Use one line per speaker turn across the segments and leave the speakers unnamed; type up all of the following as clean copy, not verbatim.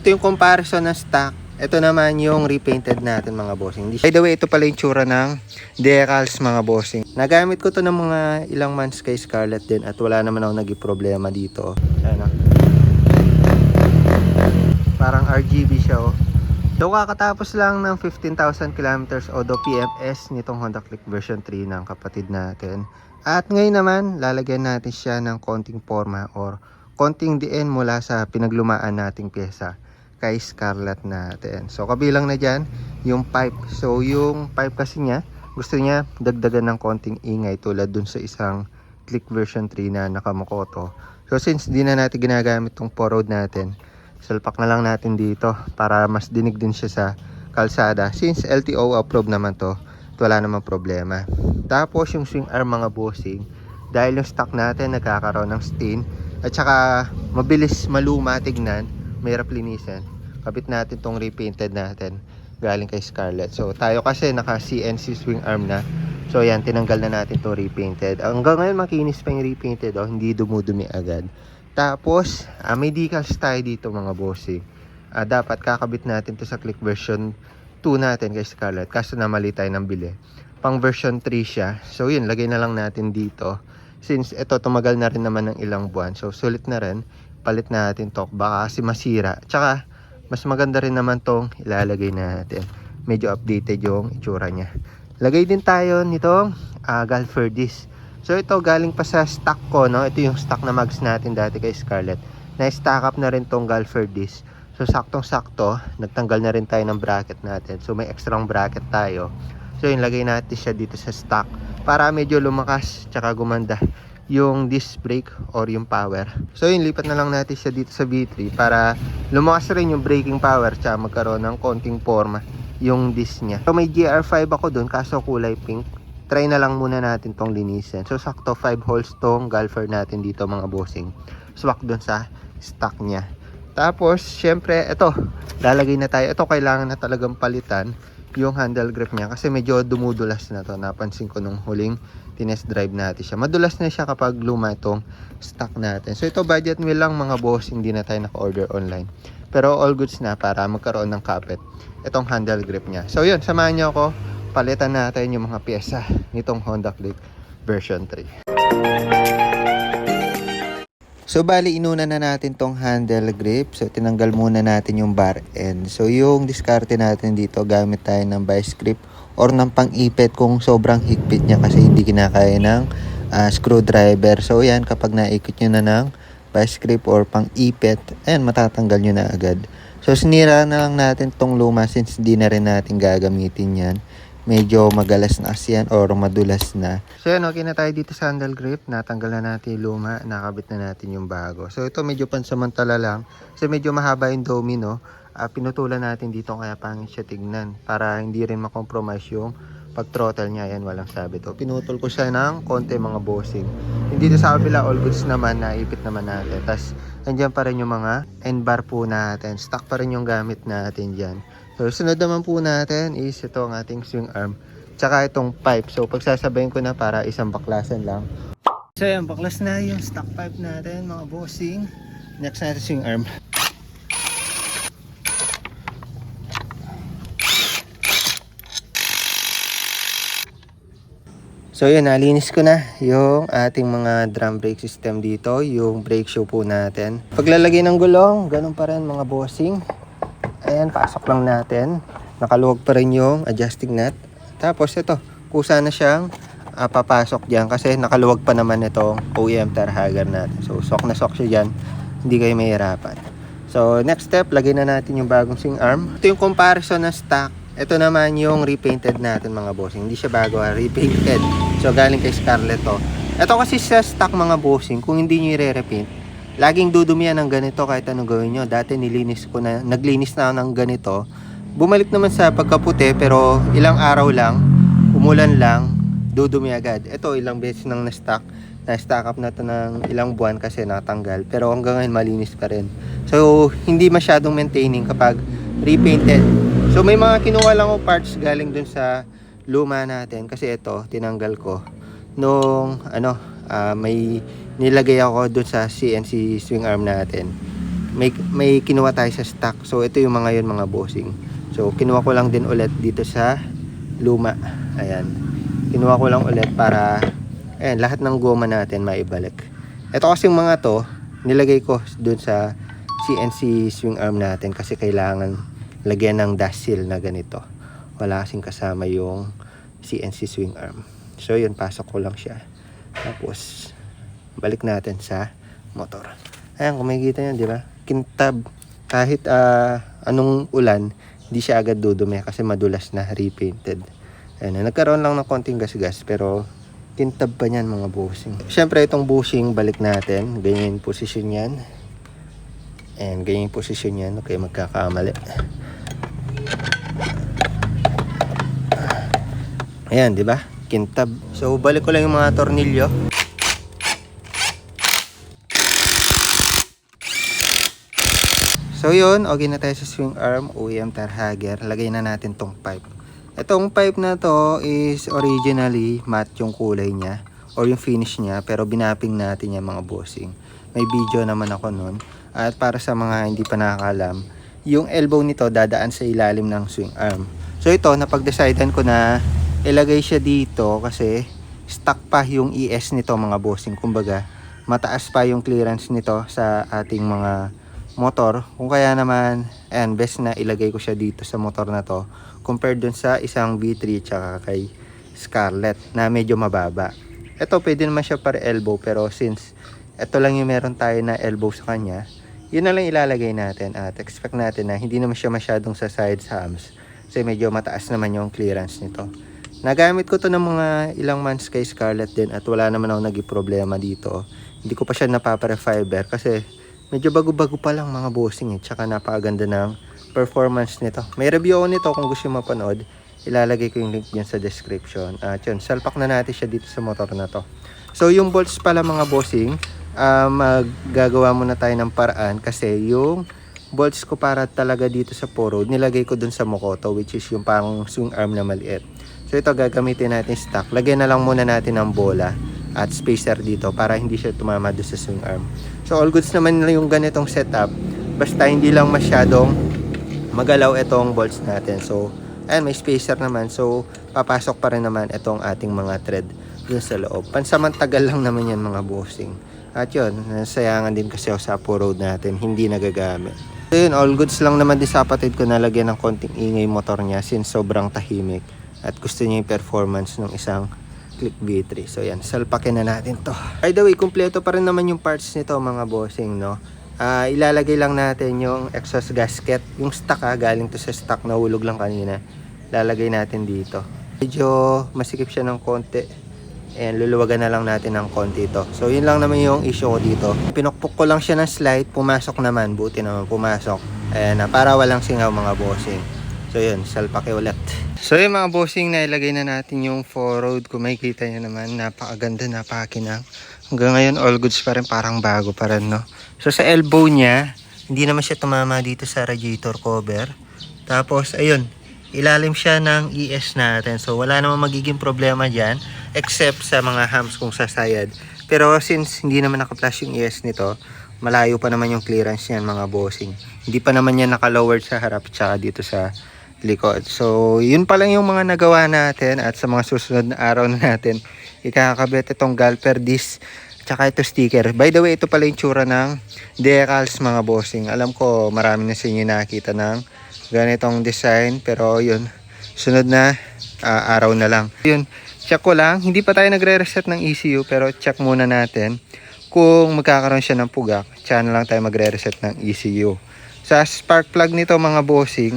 Ito yung comparison ng stock. Ito naman yung repainted natin mga bossing. By the way, ito pala yung tsura ng decals mga bossing. Nagamit ko to ng mga ilang months kay Scarlett din at wala naman ako naging problema dito. Ano? Parang RGB siya oh. So kakatapos lang ng 15,000 kilometers odo PMS nitong Honda Click version 3 ng kapatid natin. At ngayon naman, lalagyan natin siya ng konting forma or konting diin mula sa pinaglumaan nating pyesa kay Scarlett natin. So kabilang na dyan yung pipe. So yung pipe kasi niya, gusto niya dagdagan ng konting ingay tulad dun sa isang Click version 3 na nakamokoto. So since di na natin ginagamit tong 4-road natin, salpak na lang natin dito para mas dinig din siya sa kalsada. Since LTO approved naman to, wala namang problema. Tapos yung swing arm mga bossing, dahil yung stock natin nagkakaroon ng stain at saka mabilis maluma tignan, mahirap linisin, kabit natin tong repainted natin galing kay Scarlett. So tayo kasi naka CNC swing arm na, so yan, tinanggal na natin to repainted. Hanggang ngayon makinis pa yung repainted oh, hindi dumudumi agad. Tapos may decals tayo dito mga bossing. Dapat kakabit natin to sa Click version 2 natin kay Scarlett, kaso na mali tayo ng bili. Pang version 3 siya, so yun, lagay na lang natin dito. Since ito tumagal na rin naman ng ilang buwan, so sulit na rin, palit natin to, baka kasi masira. Tsaka mas maganda rin naman tong ilalagay natin, medyo updated yung itsura nya. Lagay din tayo nitong Galfer disc. So ito galing pa sa stock ko, no? Ito yung stock na mags natin dati kay Scarlett. Na-stack up na rin tong Galfer disc. So saktong-sakto, nagtanggal na rin tayo ng bracket natin. So may extra bracket tayo. So yun, lagay natin siya dito sa stock para medyo lumakas tsaka gumanda yung disc brake or yung power. So yun, lipat na lang natin siya dito sa V3 para lumakas rin yung braking power tsaka magkaroon ng konting forma yung disc nya. So may GR5 ako dun, kaso kulay pink. Try na lang muna natin tong linisin. So sakto 5 holes tong Galfer natin dito mga bossing. Swak dun sa stock nya. Tapos syempre ito, lalagay na tayo. Ito kailangan na talagang palitan yung handle grip nya kasi medyo dumudulas na to. Napansin ko nung huling tinest drive natin siya. Madulas na siya kapag luma itong stock natin. So ito budget meal lang mga boss, hindi na tayo naka-order online. Pero all goods na para magkaroon ng kapit itong handle grip nya. So yun, samahan niyo ako, palitan natin yung mga pyesa nitong Honda Click version 3. So bali inuna na natin tong handle grip. So tinanggal muna natin yung bar end. So yung diskarte natin dito, gamit tayo ng vice grip or ng pang-ipit kung sobrang higpit niya kasi hindi kinakaya ng screwdriver. So yan, kapag naikot nyo na ng vice grip or pang-ipit, ayan, matatanggal nyo na agad. So sinira na lang natin tong luma since di na rin natin gagamitin yan. Medyo magalas na kasi yan or madulas na. So yan, okay na tayo dito sa handle grip. Natanggal na natin yung luma, nakabit na natin yung bago. So ito medyo pansamantala lang kasi medyo mahaba yung domino. Pinutulan natin dito kaya pangit siya tignan para hindi rin makompromise yung pag-throttle niya. Yan, walang sabit. Pinutol ko siya ng konti mga bossing. Hindi to sa kabila, all goods naman, naipit naman natin. Tapos andyan pa rin yung mga end bar po natin. Stock pa rin yung gamit natin dyan. So sunod naman po natin is ito ang ating swing arm tsaka itong pipe. So pagsasabayin ko na para isang baklasan lang. So yan, baklas na yung stock pipe natin mga bossing. Next natin swing arm. So yun, nalinis ko na yung ating mga drum brake system dito, yung brake shoe po natin. Paglalagay ng gulong, ganun pa rin mga bossing. Ayan, pasok lang natin. Nakaluwag pa rin yung adjusting nut. Tapos ito, kusa na siyang papasok dyan kasi nakaluwag pa naman itong OEM tire hugger natin. So sok na sok siya dyan, hindi kayo mahirapan. So next step, lagay na natin yung bagong swing arm. Ito yung comparison ng stock. Ito naman yung repainted natin mga bossing. Hindi siya bago, repainted. So galing kay Scarlett to. Ito kasi sa stock mga bossing, kung hindi nyo i-repaint, laging dudumi yan ng ganito kahit anong gawin nyo. Dati naglinis na ako ng ganito. Bumalik naman sa pagkaputi pero ilang araw lang, umulan lang, dudumi agad. Ito ilang beses nang na-stock up na to ng ilang buwan kasi natanggal. Pero hanggang ngayon malinis pa rin. So hindi masyadong maintaining kapag repainted. So may mga kinuha lang ko parts galing dun sa luma natin kasi ito tinanggal ko nung may nilagay ako dun sa CNC swing arm natin. may kinuha tayo sa stock. So ito yung mga yun mga bossing. So kinuha ko lang din ulit dito sa luma. Ayan. Kinuha ko lang ulit para ayan, lahat ng goma natin maibalik. Ito kasi yung mga to, nilagay ko dun sa CNC swing arm natin kasi kailangan lagyan ng dash seal na ganito. Wala kasing kasama yung CNC swing arm. So yun, pasok ko lang siya. Tapos balik natin sa motor. Ayan, kung makikita nyo, di ba? Kintab. Kahit anong ulan, hindi siya agad dudumi kasi madulas na, repainted. Ayan, nagkaroon lang ng konting gasgas pero kintab pa niyan mga bushing. Siyempre itong bushing, balik natin. Ganyan yung posisyon yan. And ganyan yung posisyon yan. Okay, magkakamali. Ayan, di ba? Kintab. So balik ko lang yung mga tornilyo. So yun, okay na tayo sa swing arm, OEM tire hugger. Lagay na natin tong pipe. Itong pipe na to is originally matte yung kulay niya or yung finish niya, pero binapping natin yung mga bossing. May video naman ako nun. At para sa mga hindi pa nakakalam, yung elbow nito dadaan sa ilalim ng swing arm. So ito, napag-decidean ko na ilagay siya dito kasi stuck pa yung ES nito mga bossing. Kumbaga, mataas pa yung clearance nito sa ating mga motor. Kung kaya naman, ayan, best na ilagay ko siya dito sa motor na to compared dun sa isang V3 tsaka kay Scarlett na medyo mababa. Ito pwede naman siya para elbow, pero since ito lang yung meron tayo na elbow sa kanya, yun na lang ilalagay natin at expect natin na hindi naman siya masyadong sa sides hams kasi medyo mataas naman yung clearance nito. Nagamit ko to ng mga ilang months kay Scarlett din at wala naman ako naging problema dito. Hindi ko pa siya napapare-fiber kasi medyo bago-bago pa lang mga bossing tsaka napakaganda ng performance nito. May review ako nito kung gusto mo mapanood. Ilalagay ko yung link dyan sa description. At yun, salpak na natin siya dito sa motor na to. So yung bolts pala mga bossing, maggagawa muna tayo ng paraan kasi yung bolts ko para talaga dito sa Poro, nilagay ko dun sa Mokoto which is yung parang swing arm na maliit. So ito gagamitin natin stock. Lagyan na lang muna natin ng bola at spacer dito para hindi siya tumama doon sa swing arm. So all goods naman yung ganitong setup, basta hindi lang masyadong magalaw itong bolts natin. So ayan, may spacer naman, so papasok pa rin naman itong ating mga thread dun sa loob. Pansamantagal lang naman yan mga bossing. At yun, nasayangan din kasi ako sa Apo Road natin, hindi nagagamit. So yun, all goods lang naman din sa kapatid ko na lagyan ng konting ingay motor niya since sobrang tahimik at gusto niya yung performance ng isang Click V3. So yan, salpakin na natin to. By the way, kumpleto pa rin naman yung parts nito mga bossing, no? Ilalagay lang natin yung exhaust gasket. Yung stock galing to sa stock, nahulog lang kanina. Lalagay natin dito. Medyo masikip siya ng konti. And luluwagan na lang natin ng konti ito. So yun lang naman yung issue ko dito. Pinukpok ko lang siya ng slide, pumasok naman. Buti naman pumasok. Ayan na, para walang singaw mga bossing. So yun, salpake ulit. So yun mga bossing, nailagay na natin yung 4-road. Kung makikita nyo naman, napakaganda, napakakinang. Hanggang ngayon, all goods pa rin, parang bago pa rin, no? So sa elbow niya, hindi naman siya tumama dito sa radiator cover. Tapos, ayun, ilalim siya ng ES natin. So wala namang magiging problema dyan, except sa mga hams kung sasayad. Pero since hindi naman naka-flash yung ES nito, malayo pa naman yung clearance niyan mga bossing. Hindi pa naman yan naka-lowered sa harap tsaka dito sa likod. So yun pa lang yung mga nagawa natin at sa mga susunod na araw na natin ikakabit itong galper disc tsaka ito sticker. By the way, ito pala yung tsura ng decals mga bossing. Alam ko marami na sa inyo nakita ng ganitong design, pero yun, sunod na araw na lang. Yun, check ko lang, hindi pa tayo nagre-reset ng ECU pero check muna natin kung magkakaroon siya ng pugak. Tsaka na lang tayo magre-reset ng ECU. Sa spark plug nito mga bossing,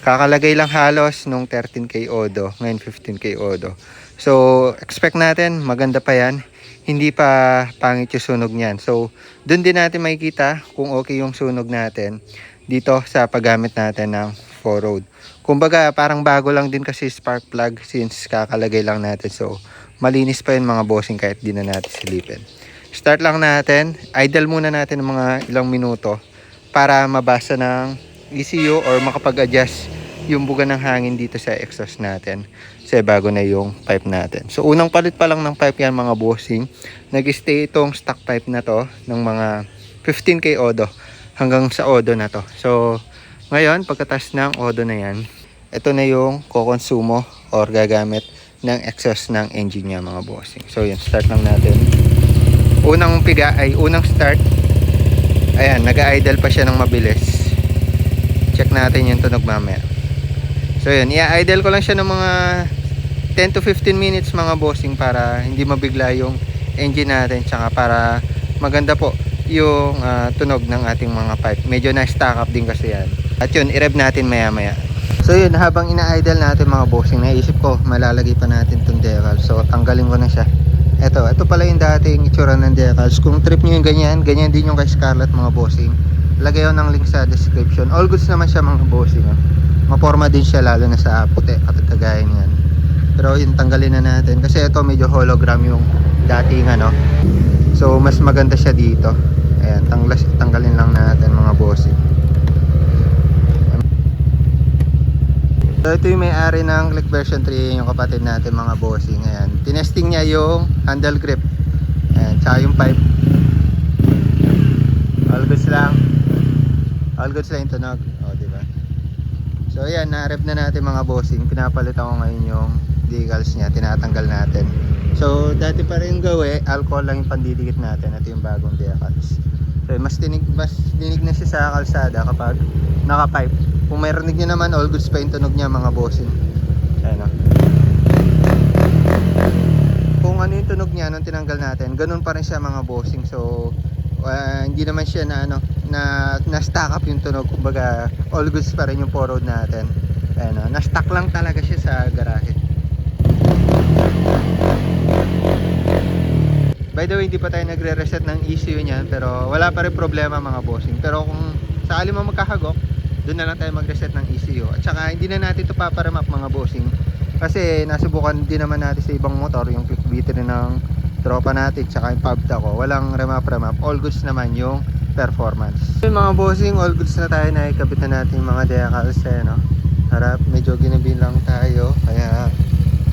kakalagay lang halos nung 13K odo, ngayon 15K odo. So expect natin maganda pa yan, hindi pa pangit yung sunog niyan. So dun din natin makikita kung okay yung sunog natin dito sa paggamit natin ng 4-road. Kumbaga parang bago lang din kasi spark plug since kakalagay lang natin. So malinis pa yun mga bossing kahit di na natin silipin. Start lang natin, idle muna natin ng mga ilang minuto para mabasa ng ECU or makapag-adjust yung buga ng hangin dito sa exhaust natin kasi bago na yung pipe natin. So unang palit pa lang ng pipe yan mga bossing. Nag-stay itong stock pipe na to ng mga 15K odo. hanggang sa Odo na to. So, ngayon, pagkatas ng Odo na yan, ito na yung kukonsumo or gagamit ng exhaust ng engine niya mga bossing. So, yun, start lang natin. Unang start. Ayan, nag-idle pa siya ng mabilis. Check natin yung tunog mamaya. So, yun, i-idle ko lang siya ng mga 10 to 15 minutes mga bossing para hindi mabigla yung engine natin, tsaka para maganda po yung tunog ng ating mga pipe. Medyo na-stack up din kasi yan. At yun, i-rev natin maya maya. So yun, habang ina-idle natin mga bossing, naisip ko malalagay pa natin tong decal. So tanggalin ko na siya. Ito pala yung dating itsura ng decals. Kung trip nyo yung ganyan din yung kay Scarlett mga bossing. Lagay ko ng link sa description. All goods naman siya mga bossing. Maporma din siya lalo na sa puti at kagaya niyan. Pero yun, tanggalin na natin kasi ito medyo hologram yung dating so mas maganda siya dito. Ayan, tanggalin lang natin mga bossing. So ito yung may-ari ng Click version 3, yung kapatid natin mga bossing. Ayan, tinesting niya yung handle grip. Ayan, tsaka yung pipe. All goods lang yung tunog. O, diba? So ayan, na-rev na natin mga bossing. Pinapalitan ko ngayon yung decals niya, tinatanggal natin. So dati pa rin alcohol lang yung pandidikit natin. Ito yung bagong decals. So mas dinig na siya sa kalsada kapag naka-pipe. Kung may rinig nyo naman, all goods pa yung tunog niya mga bossing. Ayan o. Kung ano yung tunog niya nung tinanggal natin, ganun pa rin siya mga bossing. So hindi naman siya na stack up yung tunog. Kumbaga all goods pa rin yung 4-road natin. Ayan o. Na-stack lang talaga siya sa garahe. By the way, hindi pa tayo nagre-reset ng ECU niyan, pero wala pa rin problema mga bossing. Pero kung sakali mo magkahagok, doon na lang tayo mag-reset ng ECU. At saka hindi na natin ito paparamap mga bossing, kasi nasubukan din naman natin sa ibang motor, yung click battery ng tropa natin, tsaka yung pabta ko, walang remap. All goods naman yung performance. So, mga bossing, all goods na tayo, nakikabit na natin yung mga decals. Harap, medyo ginabin lang tayo, kaya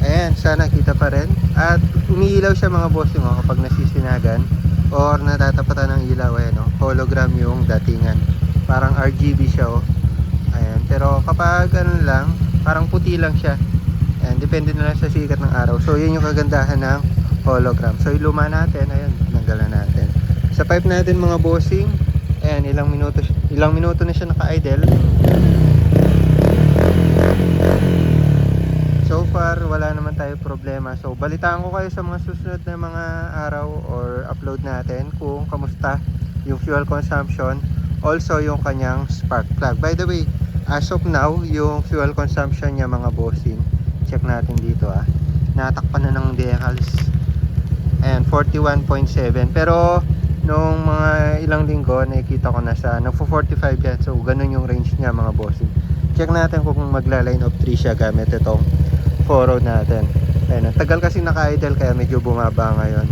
ayan, sana kita pa rin. At umiilaw siya mga bossing kapag nasisinagan or natatapatan ng ilaw. Ayan, hologram yung datingan. Parang RGB siya. Ayan, pero kapag lang, parang puti lang siya. Ayan, depende na lang sa sikat ng araw. So yun yung kagandahan ng hologram. So yung luma natin, ayan, tinanggalan natin. Sa pipe natin mga bossing, ayan, ilang minuto na siya naka-idle. So far, wala naman tayo problema. So, balitaan ko kayo sa mga susunod na mga araw or upload natin kung kamusta yung fuel consumption. Also, yung kanyang spark plug. By the way, as of now, yung fuel consumption niya mga bossing, check natin dito natakpan na ng decals. Ayan, 41.7. Pero, nung mga ilang linggo, nakikita ko na sa nagpo-45 yan. So, ganun yung range niya mga bossing. Check natin kung magla-line of 3 siya gamit itong 4-road natin. Ayan, tagal kasi naka-idle kaya medyo bumaba ngayon.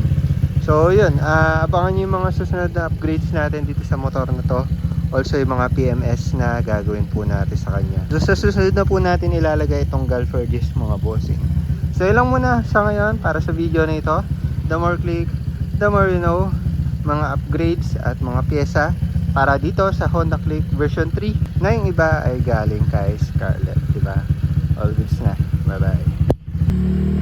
So yun, abangan nyo yung mga susunod na upgrades natin dito sa motor na to. Also yung mga PMS na gagawin po natin sa kanya. So sa susunod na po natin ilalagay itong Galfer disc mga bossing. So yun lang muna sa ngayon para sa video na ito. The more click, the more you know. Mga upgrades at mga pyesa para dito sa Honda Click version 3 na yung iba ay galing kay Scarlett, diba? All goods na. Bye bye.